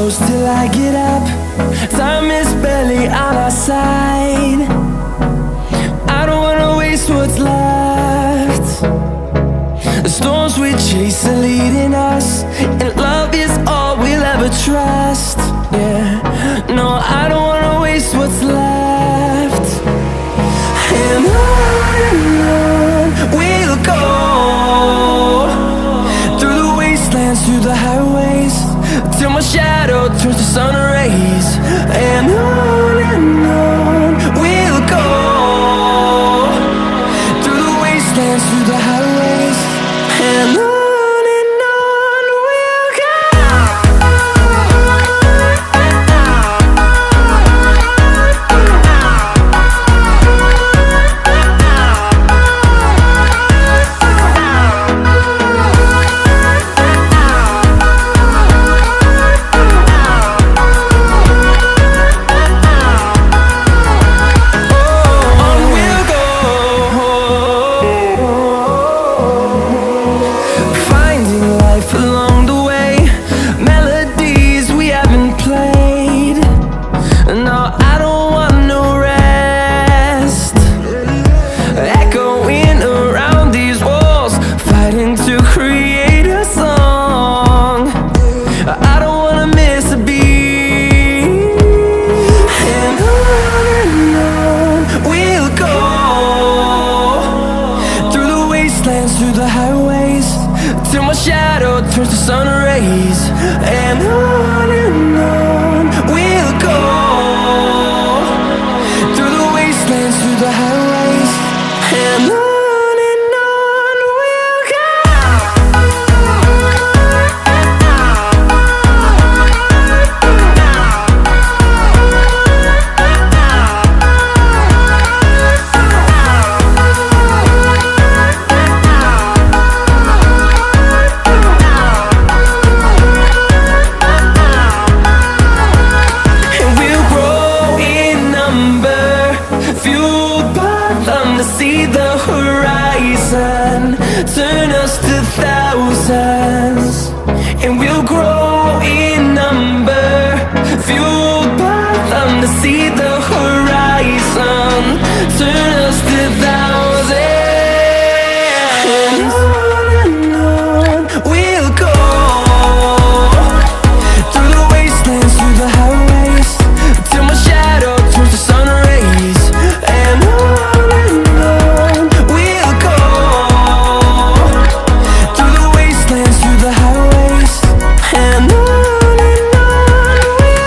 close till I get up. Time is barely on our side. I don't wanna waste what's left. The storms we chase are leading us, and love is all we'll ever trust. Yeah, no, I don't wanna waste what's left. And on we'll go, through the wastelands, through the highways, till my shadow turns to sun rays. And on we'll go, through the wastelands, through the highways, and on we'll go. Through the highways, till my shadow turns to sun rays. And on we'll go, through the wastelands, through the highways, and on we'll go. See the horizon turn us to thousands, and we'll grow in number, fueled by them to see the horizon.